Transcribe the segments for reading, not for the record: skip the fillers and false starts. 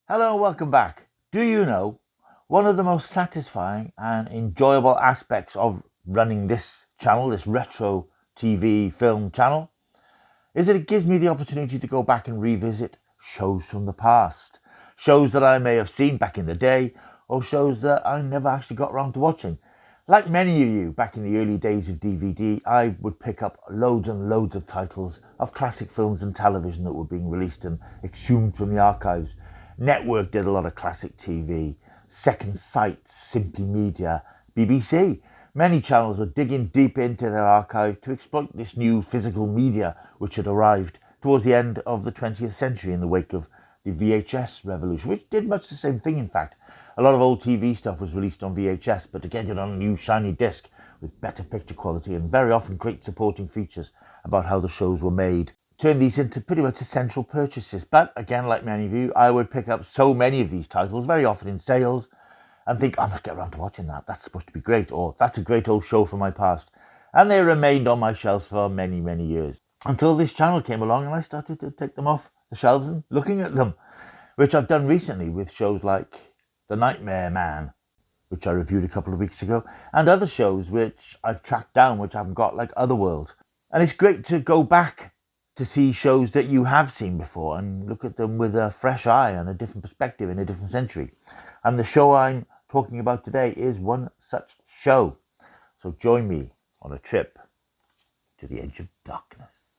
Hello and welcome back. Do you know one of the most satisfying and enjoyable aspects of running this channel, this retro TV film channel, is that it gives me the opportunity to go back and revisit shows from the past. Shows that I may have seen back in the day, or shows that I never actually got around to watching. Like many of you, back in the early days of DVD, I would pick up loads and loads of titles of classic films and television that were being released and exhumed from the archives. Network did a lot of classic TV. Second Sight, Simply Media, BBC. Many channels were digging deep into their archive to exploit this new physical media which had arrived towards the end of the 20th century in the wake of the VHS revolution, which did much the same thing, in fact. A lot of old TV stuff was released on VHS, but to get it on a new shiny disc with better picture quality and very often great supporting features about how the shows were made, turned these into pretty much essential purchases. But again, like many of you, I would pick up so many of these titles, very often in sales, and think, I must get around to watching that. That's supposed to be great, or that's a great old show from my past. And they remained on my shelves for many, many years. Until this channel came along and I started to take them off the shelves and looking at them, which I've done recently with shows like The Nightmare Man, which I reviewed a couple of weeks ago, and other shows which I've tracked down, which I haven't got, like Otherworld. And it's great to go back to see shows that you have seen before and look at them with a fresh eye and a different perspective in a different century. And the show I'm talking about today is one such show. So join me on a trip to the edge of darkness.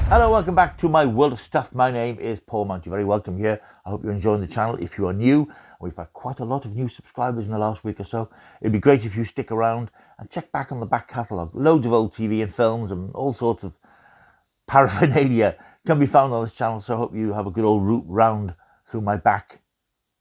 Hello, welcome back to my world of stuff. My name is Paul Mount. You're very welcome here. I hope you're enjoying the channel. If you are new, we've had quite a lot of new subscribers in the last week or so. It'd be great if you stick around and check back on the back catalogue. Loads of old TV and films and all sorts of paraphernalia can be found on this channel. So I hope you have a good old route round through my back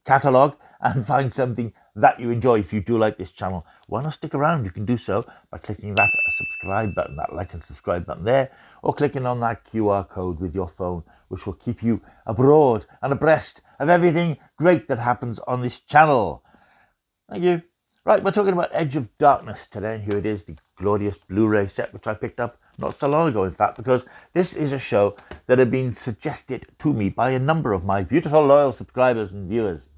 catalogue and find something that you enjoy. If you do like this channel, why not stick around? You can do so by clicking that subscribe button, that like and subscribe button there, or clicking on that QR code with your phone, which will keep you abroad and abreast of everything great that happens on this channel. Thank you. Right, we're talking about Edge of Darkness today, and here it is, the glorious Blu-ray set, which I picked up not so long ago, in fact, because this is a show that had been suggested to me by a number of my beautiful, loyal subscribers and viewers.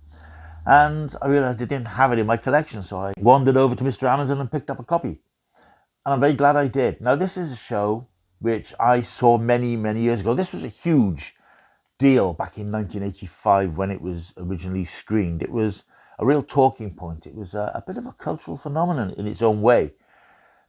And I realised I didn't have it in my collection, so I wandered over to Mr. Amazon and picked up a copy. And I'm very glad I did. Now, this is a show which I saw many, many years ago. This was a huge deal back in 1985 when it was originally screened. It was a real talking point. It was a bit of a cultural phenomenon in its own way,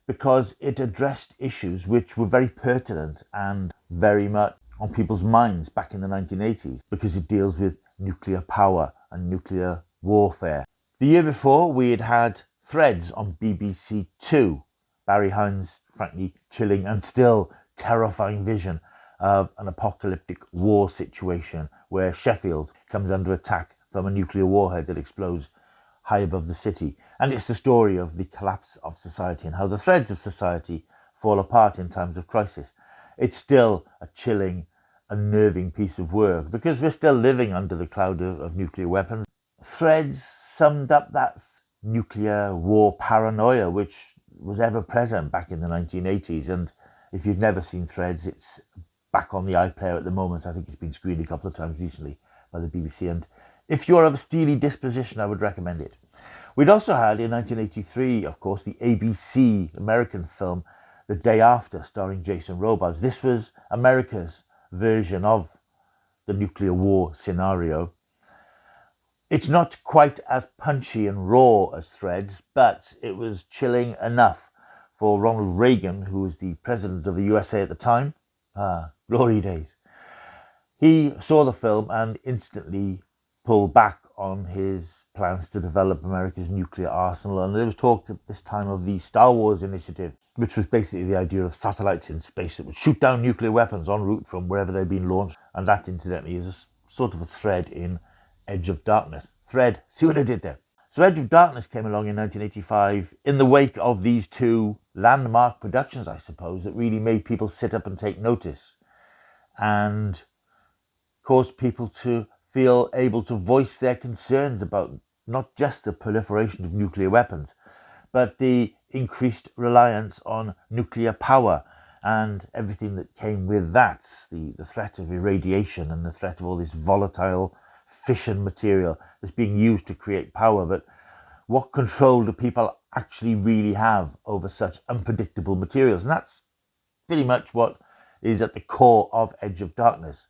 because it addressed issues which were very pertinent and very much on people's minds back in the 1980s, because it deals with nuclear power and nuclear warfare. The year before, we had had Threads on BBC Two, Barry Hines' frankly chilling and still terrifying vision of an apocalyptic war situation where Sheffield comes under attack from a nuclear warhead that explodes high above the city. And it's the story of the collapse of society and how the threads of society fall apart in times of crisis. It's still a chilling, unnerving piece of work because we're still living under the cloud of nuclear weapons. Threads summed up that nuclear war paranoia which was ever present back in the 1980s. And if you've never seen Threads, it's back on the iPlayer at the moment. I think it's been screened a couple of times recently by the BBC. And if you're of a steely disposition, I would recommend it. We'd also had in 1983, of course, the ABC American film The Day After, starring Jason Robards. This was America's version of the nuclear war scenario. It's not quite as punchy and raw as Threads, but it was chilling enough for Ronald Reagan, who was the president of the USA at the time. Glory days. He saw the film and instantly pulled back on his plans to develop America's nuclear arsenal. And there was talk at this time of the Star Wars initiative, which was basically the idea of satellites in space that would shoot down nuclear weapons en route from wherever they'd been launched. And that, incidentally, is a sort of a thread in Edge of Darkness. Thread, see what I did there? So Edge of Darkness came along in 1985 in the wake of these two landmark productions, I suppose, that really made people sit up and take notice and caused people to feel able to voice their concerns about not just the proliferation of nuclear weapons, but the increased reliance on nuclear power and everything that came with that, the threat of irradiation and the threat of all this volatile fission material that's being used to create power. But what control do people actually really have over such unpredictable materials? And that's pretty much what is at the core of Edge of Darkness.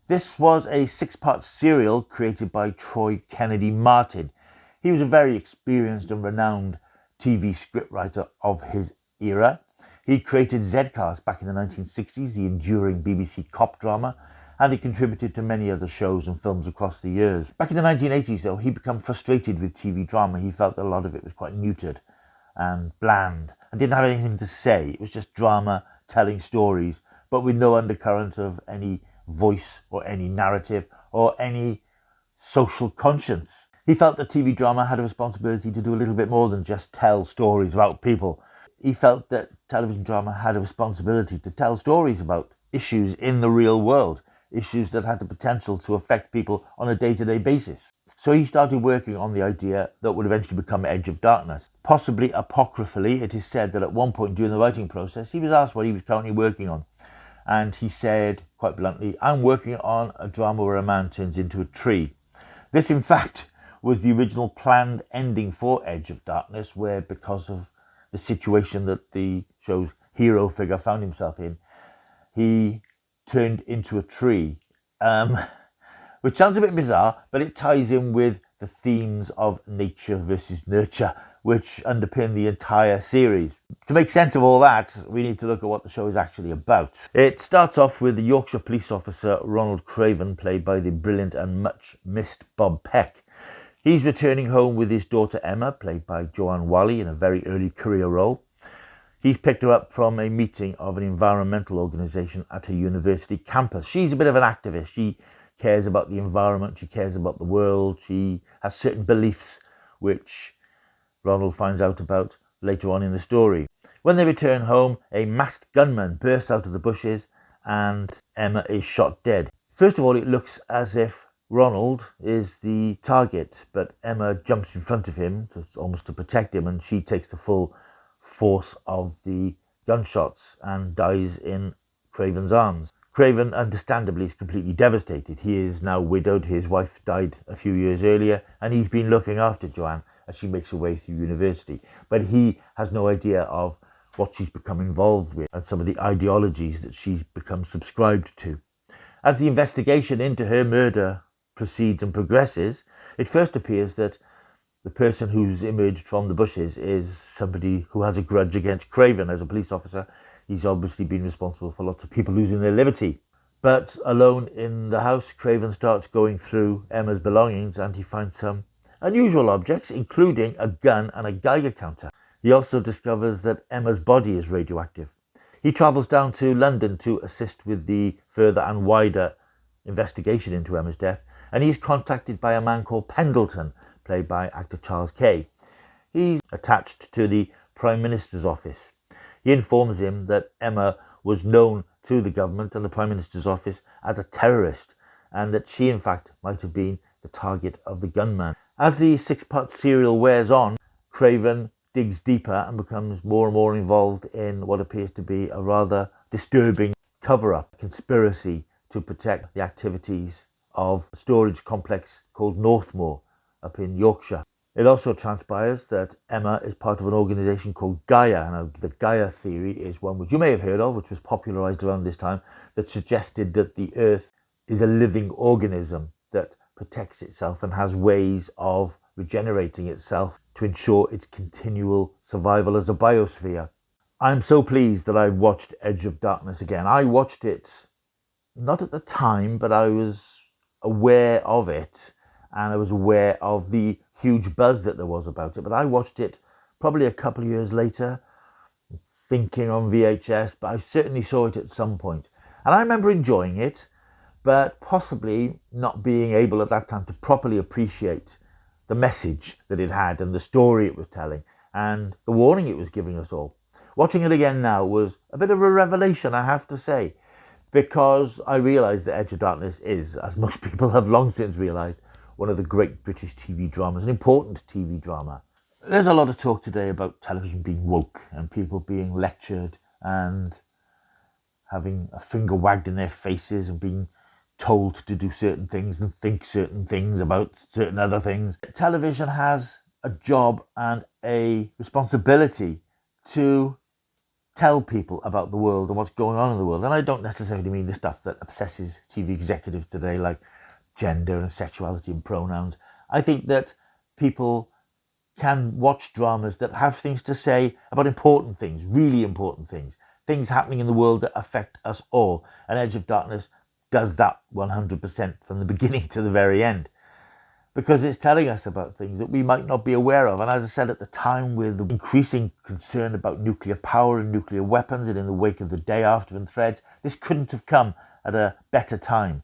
This was a 6-part serial created by Troy Kennedy Martin. He was a very experienced and renowned TV scriptwriter of his era. He created Z-Cast back in the 1960s, the enduring BBC cop drama, and he contributed to many other shows and films across the years. Back in the 1980s, though, he became frustrated with TV drama. He felt that a lot of it was quite neutered and bland and didn't have anything to say. It was just drama telling stories, but with no undercurrent of any voice or any narrative or any social conscience. He felt that TV drama had a responsibility to do a little bit more than just tell stories about people. He felt that television drama had a responsibility to tell stories about issues in the real world, issues that had the potential to affect people on a day-to-day basis. So he started working on the idea that would eventually become Edge of Darkness. Possibly apocryphally, it is said that at one point during the writing process, he was asked what he was currently working on. And he said, quite bluntly, "I'm working on a drama where a man turns into a tree." This, in fact, was the original planned ending for Edge of Darkness, where because of the situation that the show's hero figure found himself in, he turned into a tree. Which sounds a bit bizarre, but it ties in with the themes of nature versus nurture, which underpin the entire series. To make sense of all that, we need to look at what the show is actually about. It starts off with the Yorkshire police officer Ronald Craven, played by the brilliant and much missed Bob Peck. He's returning home with his daughter Emma, played by Joanne Whalley in a very early career role. He's picked her up from a meeting of an environmental organisation at her university campus. She's a bit of an activist. She cares about the environment, she cares about the world, she has certain beliefs which Ronald finds out about later on in the story. When they return home, a masked gunman bursts out of the bushes and Emma is shot dead. First of all, it looks as if Ronald is the target, but Emma jumps in front of him, almost to protect him, and she takes the full force of the gunshots and dies in Craven's arms. Craven, understandably, is completely devastated. He is now widowed. His wife died a few years earlier, and he's been looking after Joanne as she makes her way through university. But he has no idea of what she's become involved with and some of the ideologies that she's become subscribed to. As the investigation into her murder proceeds and progresses, it first appears that the person who's emerged from the bushes is somebody who has a grudge against Craven. As a police officer, he's obviously been responsible for lots of people losing their liberty. But alone in the house, Craven starts going through Emma's belongings and he finds some unusual objects, including a gun and a Geiger counter. He also discovers that Emma's body is radioactive. He travels down to London to assist with the further and wider investigation into Emma's death, and he's contacted by a man called Pendleton, played by actor Charles Kay. He's attached to the Prime Minister's office. He informs him that Emma was known to the government and the Prime Minister's office as a terrorist, and that she in fact might have been the target of the gunman. As the 6-part serial wears on, Craven digs deeper and becomes more and more involved in what appears to be a rather disturbing cover-up conspiracy to protect the activities of a storage complex called Northmoor up in Yorkshire. It also transpires that Emma is part of an organisation called Gaia. Now, the Gaia theory is one which you may have heard of, which was popularised around this time, that suggested that the Earth is a living organism that protects itself and has ways of regenerating itself to ensure its continual survival as a biosphere. I'm so pleased that I watched Edge of Darkness again. I watched it not at the time, but I was aware of it, and I was aware of the huge buzz that there was about it. But I watched it probably a couple of years later, thinking on VHS, but I certainly saw it at some point. And I remember enjoying it, but possibly not being able at that time to properly appreciate the message that it had and the story it was telling and the warning it was giving us all. Watching it again now was a bit of a revelation, I have to say, because I realised that Edge of Darkness is, as most people have long since realised, one of the great British TV dramas, an important TV drama. There's a lot of talk today about television being woke and people being lectured and having a finger wagged in their faces and being told to do certain things and think certain things about certain other things. Television has a job and a responsibility to tell people about the world and what's going on in the world. And I don't necessarily mean the stuff that obsesses TV executives today, like gender and sexuality and pronouns. I think that people can watch dramas that have things to say about important things, really important things, things happening in the world that affect us all. And Edge of Darkness does that 100% from the beginning to the very end, because it's telling us about things that we might not be aware of. And as I said at the time, with the increasing concern about nuclear power and nuclear weapons, and in the wake of the Day After and Threads, this couldn't have come at a better time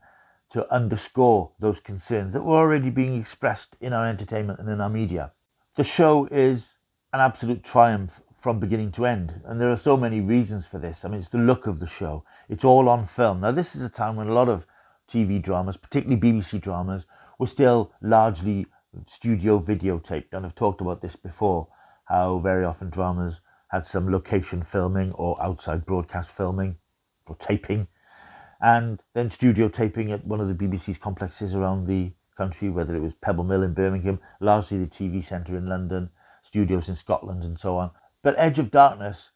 to underscore those concerns that were already being expressed in our entertainment and in our media. The show is an absolute triumph from beginning to end, and there are so many reasons for this. I mean, it's the look of the show. It's all on film. Now, this is a time when a lot of TV dramas, particularly BBC dramas, were still largely studio videotaped. And I've talked about this before, how very often dramas had some location filming or outside broadcast filming or taping, and then studio taping at one of the BBC's complexes around the country, whether it was Pebble Mill in Birmingham, largely the TV centre in London, studios in Scotland and so on. But Edge of Darkness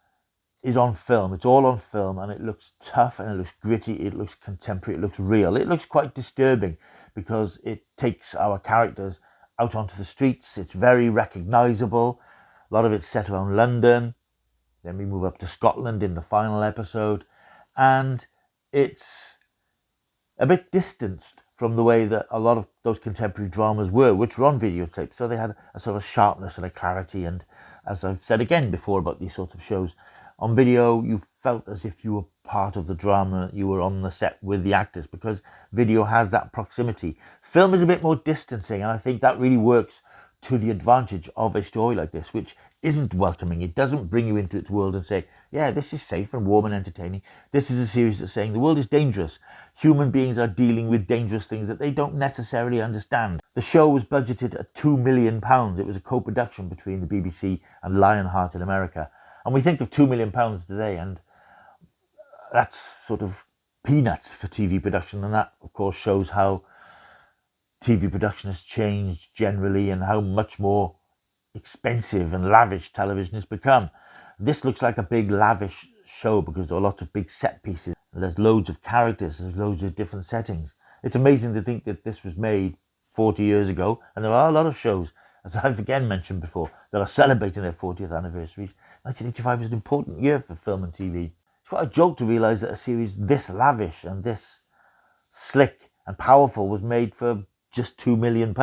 is on film. It's all on film, and it looks tough and it looks gritty, it looks contemporary, it looks real. It looks quite disturbing because it takes our characters out onto the streets. It's very recognisable. A lot of it's set around London. Then we move up to Scotland in the final episode, and it's a bit distanced from the way that a lot of those contemporary dramas were, which were on videotape. So they had a sort of sharpness and a clarity. And as I've said again before about these sorts of shows, on video, you felt as if you were part of the drama, you were on the set with the actors, because video has that proximity. Film is a bit more distancing, and I think that really works to the advantage of a story like this, which isn't welcoming. It doesn't bring you into its world and say, yeah, this is safe and warm and entertaining. This is a series that's saying the world is dangerous. Human beings are dealing with dangerous things that they don't necessarily understand. The show was budgeted at £2 million. It was a co-production between the BBC and Lionheart in America. And we think of £2 million today, and that's sort of peanuts for TV production. And that, of course, shows how TV production has changed generally and how much more expensive and lavish television has become. This looks like a big lavish show because there are lots of big set pieces. There's loads of characters, there's loads of different settings. It's amazing to think that this was made 40 years ago, and there are a lot of shows, as I've again mentioned before, that are celebrating their 40th anniversaries. 1985 was an important year for film and TV. It's quite a joke to realise that a series this lavish and this slick and powerful was made for just £2 million.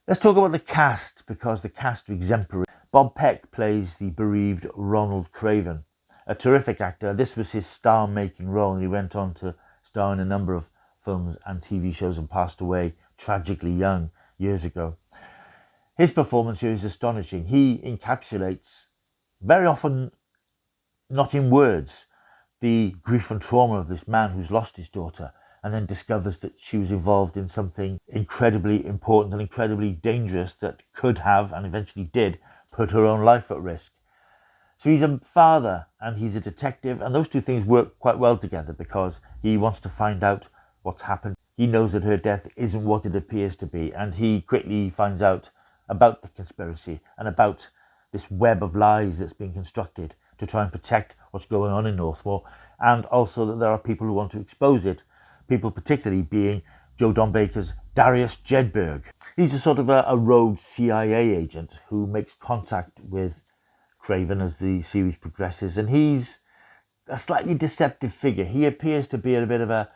Let's talk about the cast, because the cast are exemplary. Bob Peck plays the bereaved Ronald Craven, a terrific actor. This was his star-making role, and he went on to star in a number of films and TV shows and passed away tragically young years ago. His performance here is astonishing. He encapsulates, very often not in words, the grief and trauma of this man who's lost his daughter and then discovers that she was involved in something incredibly important and incredibly dangerous that could have, and eventually did, put her own life at risk. So he's a father and he's a detective, and those two things work quite well together because he wants to find out what's happened. He knows that her death isn't what it appears to be, and he quickly finds out about the conspiracy and about this web of lies that's being constructed to try and protect what's going on in Northmoor, and also that there are people who want to expose it, people particularly being Joe Don Baker's Darius Jedburgh. He's a sort of a rogue CIA agent who makes contact with Craven as the series progresses, and he's a slightly deceptive figure. He appears to be a bit of a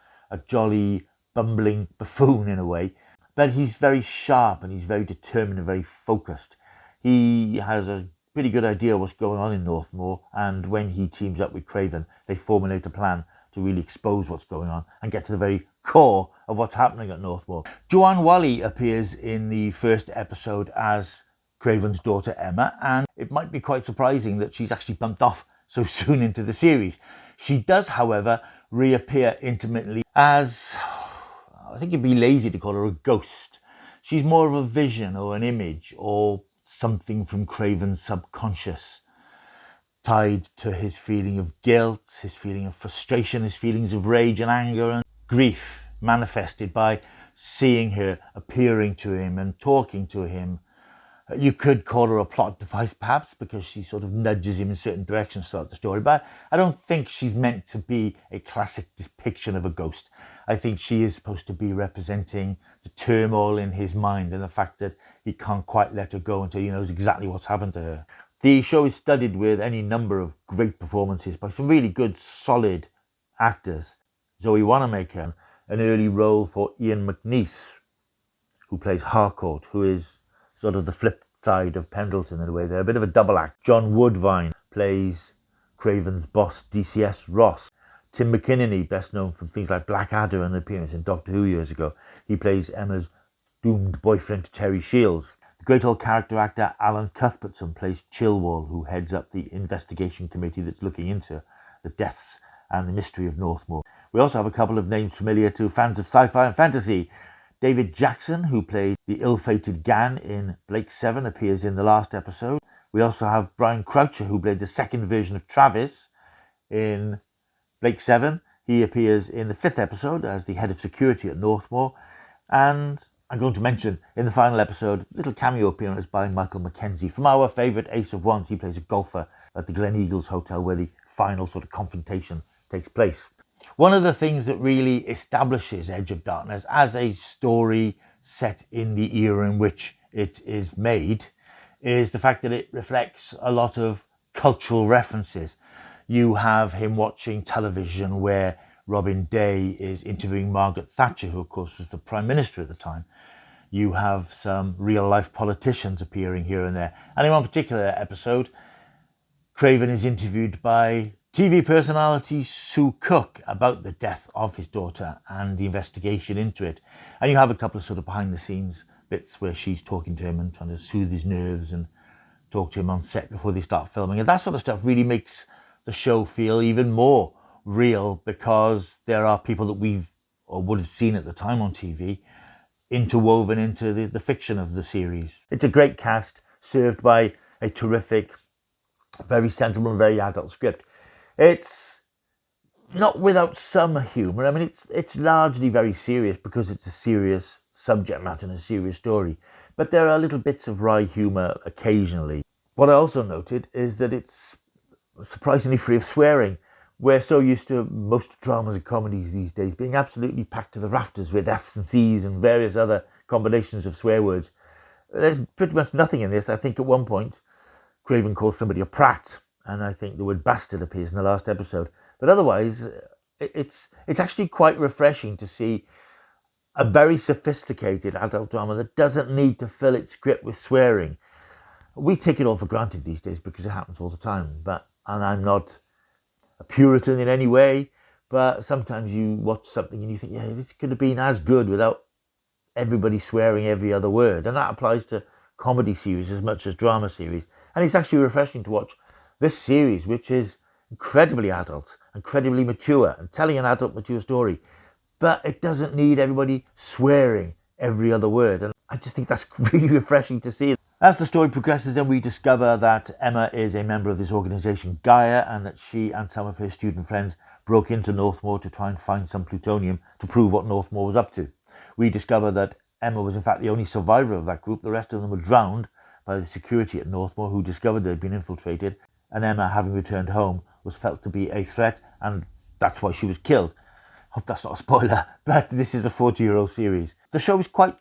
jolly, bumbling buffoon in a way, but he's very sharp and he's very determined and very focused. He has a pretty good idea what's going on in Northmoor, and when he teams up with Craven, they formulate a plan to really expose what's going on and get to the very core of what's happening at Northmoor. Joanne Whalley appears in the first episode as Craven's daughter Emma, and it might be quite surprising that she's actually bumped off so soon into the series. She does, however, reappear intermittently as, I think it'd be lazy to call her a ghost. She's more of a vision or an image or something from Craven's subconscious, tied to his feeling of guilt, his feeling of frustration, his feelings of rage and anger and grief, manifested by seeing her appearing to him and talking to him. You could call her a plot device, perhaps, because she sort of nudges him in certain directions throughout the story. But I don't think she's meant to be a classic depiction of a ghost. I think she is supposed to be representing the turmoil in his mind and the fact that he can't quite let her go until he knows exactly what's happened to her. The show is studded with any number of great performances by some really good, solid actors. Zoe Wanamaker, an early role for Ian McNeice, who plays Harcourt, who is sort of the flip side of Pendleton in a way. They're a bit of a double act. John Woodvine plays Craven's boss, DCS Ross. Tim McInerney, best known from things like Blackadder and an appearance in Doctor Who years ago. He plays Emma's doomed boyfriend, Terry Shields. The great old character actor Alan Cuthbertson plays Chilwell, who heads up the investigation committee that's looking into the deaths and the mystery of Northmoor. We also have a couple of names familiar to fans of sci-fi and fantasy. David Jackson, who played the ill-fated Gan in Blake 7, appears in the last episode. We also have Brian Croucher, who played the second version of Travis in Blake 7. He appears in the 5th episode as the head of security at Northmoor. And I'm going to mention in the final episode, a little cameo appearance by Michael Mackenzie. From our favourite Ace of Wands, he plays a golfer at the Glen Eagles Hotel where the final sort of confrontation takes place. One of the things that really establishes Edge of Darkness as a story set in the era in which it is made is the fact that it reflects a lot of cultural references. You have him watching television where Robin Day is interviewing Margaret Thatcher, who of course was the Prime Minister at the time. You have some real-life politicians appearing here and there. And in one particular episode, Craven is interviewed by TV personality Sue Cook about the death of his daughter and the investigation into it. And you have a couple of sort of behind-the-scenes bits where she's talking to him and trying to soothe his nerves and talk to him on set before they start filming. And that sort of stuff really makes the show feel even more real because there are people that we've or would have seen at the time on TV interwoven into the fiction of the series. It's a great cast served by a terrific, very sensible and very adult script. It's not without some humour. I mean, it's largely very serious because it's a serious subject matter and a serious story. But there are little bits of wry humour occasionally. What I also noted is that it's surprisingly free of swearing. We're so used to most dramas and comedies these days being absolutely packed to the rafters with F's and C's and various other combinations of swear words. There's pretty much nothing in this. I think at one point, Craven calls somebody a prat, and I think the word bastard appears in the last episode. But otherwise, it's actually quite refreshing to see a very sophisticated adult drama that doesn't need to fill its script with swearing. We take it all for granted these days because it happens all the time. And I'm not a Puritan in any way, but sometimes you watch something and you think, yeah, this could have been as good without everybody swearing every other word. And that applies to comedy series as much as drama series. And it's actually refreshing to watch this series, which is incredibly adult, incredibly mature, and telling an adult, mature story. But it doesn't need everybody swearing every other word. And I just think that's really refreshing to see. As the story progresses, then we discover that Emma is a member of this organisation, Gaia, and that she and some of her student friends broke into Northmoor to try and find some plutonium to prove what Northmoor was up to. We discover that Emma was in fact the only survivor of that group. The rest of them were drowned by the security at Northmoor, who discovered they'd been infiltrated. And Emma, having returned home, was felt to be a threat, and that's why she was killed. Hope that's not a spoiler, but this is a 40-year-old series. The show is quite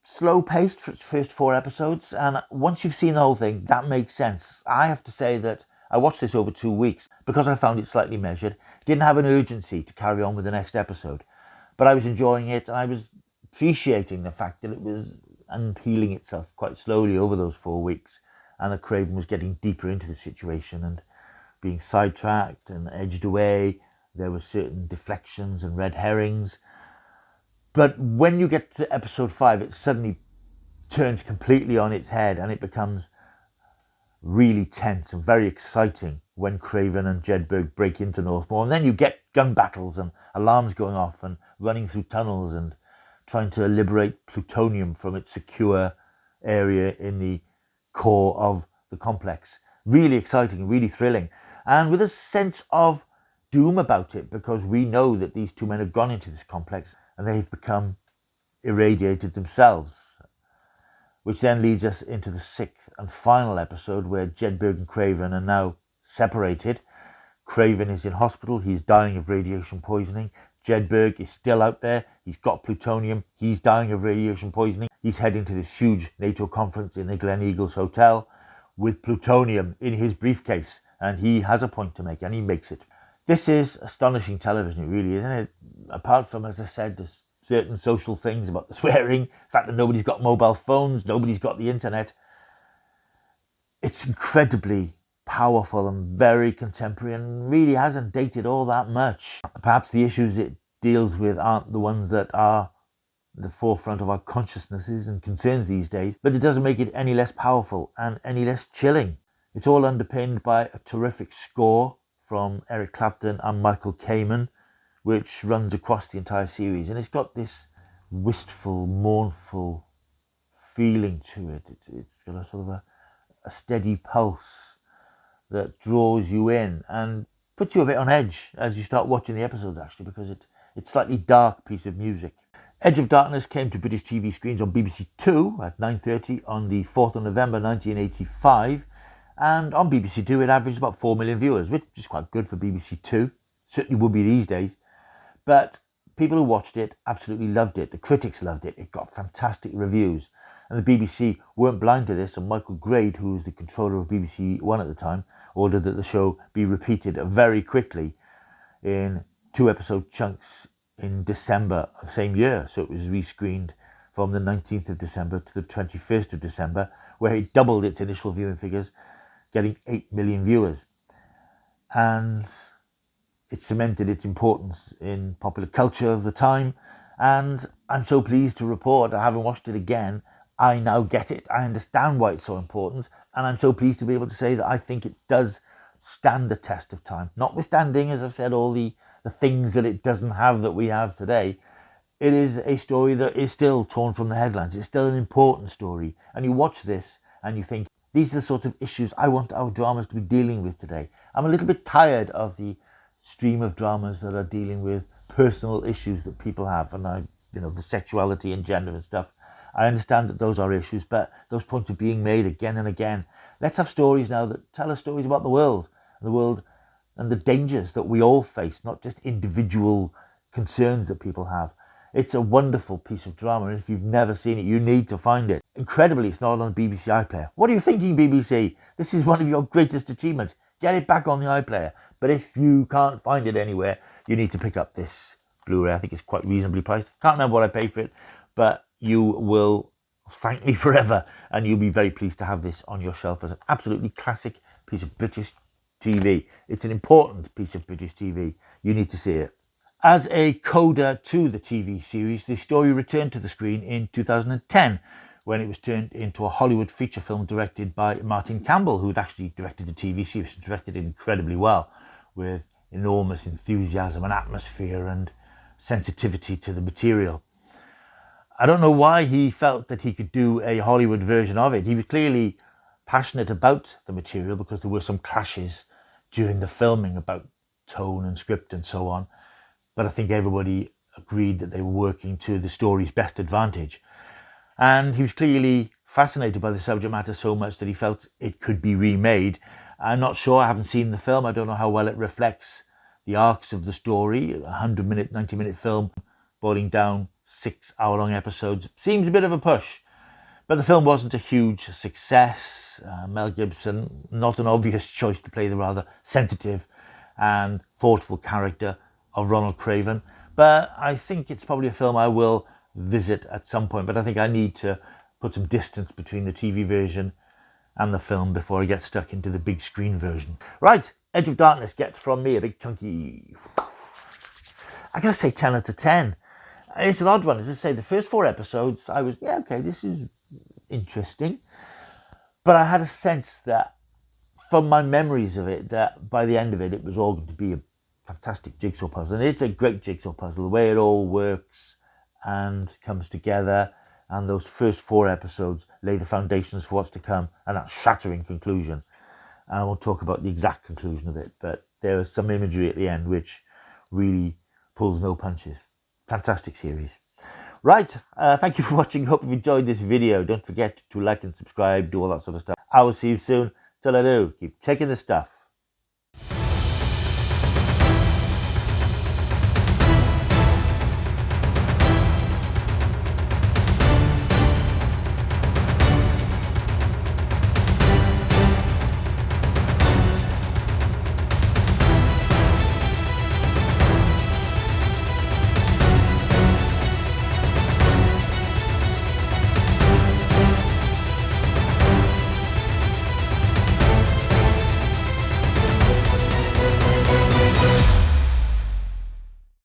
slow-paced for its first 4 episodes, and once you've seen the whole thing, that makes sense. I have to say that I watched this over 2 weeks because I found it slightly measured. Didn't have an urgency to carry on with the next episode, but I was enjoying it, and I was appreciating the fact that it was unpeeling itself quite slowly over those 4 weeks, and that Craven was getting deeper into the situation and being sidetracked and edged away There were certain deflections and red herrings. But when you get to episode 5, it suddenly turns completely on its head and it becomes really tense and very exciting when Craven and Jedburgh break into Northmore. And then you get gun battles and alarms going off and running through tunnels and trying to liberate plutonium from its secure area in the core of the complex. Really exciting, really thrilling. And with a sense of doom about it, because we know that these two men have gone into this complex and they've become irradiated themselves. Which then leads us into the 6th and final episode where Jedburgh and Craven are now separated. Craven is in hospital. He's dying of radiation poisoning. Jedburgh is still out there. He's got plutonium. He's dying of radiation poisoning. He's heading to this huge NATO conference in the Glen Eagles Hotel with plutonium in his briefcase. And he has a point to make, and he makes it. This is astonishing television, really, isn't it? Apart from, as I said, there's certain social things about the swearing, the fact that nobody's got mobile phones, nobody's got the internet. It's incredibly powerful and very contemporary and really hasn't dated all that much. Perhaps the issues it deals with aren't the ones that are the forefront of our consciousnesses and concerns these days, but it doesn't make it any less powerful and any less chilling. It's all underpinned by a terrific score from Eric Clapton and Michael Kamen, which runs across the entire series, and it's got this wistful, mournful feeling to it. It's got a sort of a steady pulse that draws you in and puts you a bit on edge as you start watching the episodes, actually, because it's slightly dark piece of music. Edge of Darkness came to British TV screens on BBC Two at 9:30 on the 4th of November 1985, and on BBC Two it averaged about 4 million viewers, which is quite good for BBC Two. Certainly would be these days. But people who watched it absolutely loved it. The critics loved it. It got fantastic reviews. And the BBC weren't blind to this, and Michael Grade, who was the controller of BBC One at the time, ordered that the show be repeated very quickly in 2-episode chunks in December of the same year. So it was rescreened from the 19th of December to the 21st of December, where it doubled its initial viewing figures, getting 8 million viewers. And it cemented its importance in popular culture of the time, and I'm so pleased to report, having watched it again, I now get it. I understand why it's so important, and I'm so pleased to be able to say that I think it does stand the test of time. Notwithstanding, as I've said, all the things that it doesn't have that we have today, it is a story that is still torn from the headlines. It's still an important story, and you watch this and you think, these are the sort of issues I want our dramas to be dealing with today. I'm a little bit tired of the stream of dramas that are dealing with personal issues that people have, and the sexuality and gender and stuff. I understand that those are issues, but those points are being made again and again. Let's have stories now that tell us stories about the world and the dangers that we all face, not just individual concerns that people have. It's a wonderful piece of drama, and if you've never seen it, you need to find it. Incredibly, it's not on BBC iPlayer. What are you thinking, BBC? This is one of your greatest achievements. Get it back on the iPlayer. But if you can't find it anywhere, you need to pick up this Blu-ray. I think it's quite reasonably priced. Can't remember what I paid for it, but you will thank me forever, and you'll be very pleased to have this on your shelf as an absolutely classic piece of British TV. It's an important piece of British TV. You need to see it. As a coda to the TV series, the story returned to the screen in 2010, when it was turned into a Hollywood feature film directed by Martin Campbell, who had actually directed the TV series and directed it incredibly well, with enormous enthusiasm and atmosphere and sensitivity to the material. I don't know why he felt that he could do a Hollywood version of it. He was clearly passionate about the material because there were some clashes during the filming about tone and script and so on. But I think everybody agreed that they were working to the story's best advantage. And he was clearly fascinated by the subject matter so much that he felt it could be remade. I'm not sure, I haven't seen the film. I don't know how well it reflects the arcs of the story. A 100-minute, 90-minute film boiling down 6-hour-long episodes seems a bit of a push. But the film wasn't a huge success. Mel Gibson, not an obvious choice to play the rather sensitive and thoughtful character of Ronald Craven. But I think it's probably a film I will visit at some point. But I think I need to put some distance between the TV version and the film before I get stuck into the big screen version. Right, Edge of Darkness gets from me a big chunky I gotta say 10 out of 10. And it's an odd one. As I say, the first 4 episodes, I was, yeah, okay, this is interesting. But I had a sense that, from my memories of it, that by the end of it, it was all going to be a fantastic jigsaw puzzle. And it's a great jigsaw puzzle, the way it all works and comes together. And those first 4 episodes lay the foundations for what's to come, and that shattering conclusion. And I won't talk about the exact conclusion of it, but there is some imagery at the end which really pulls no punches. Fantastic series. Right, thank you for watching. Hope you've enjoyed this video. Don't forget to like and subscribe, do all that sort of stuff. I will see you soon. Till I do, keep taking the stuff.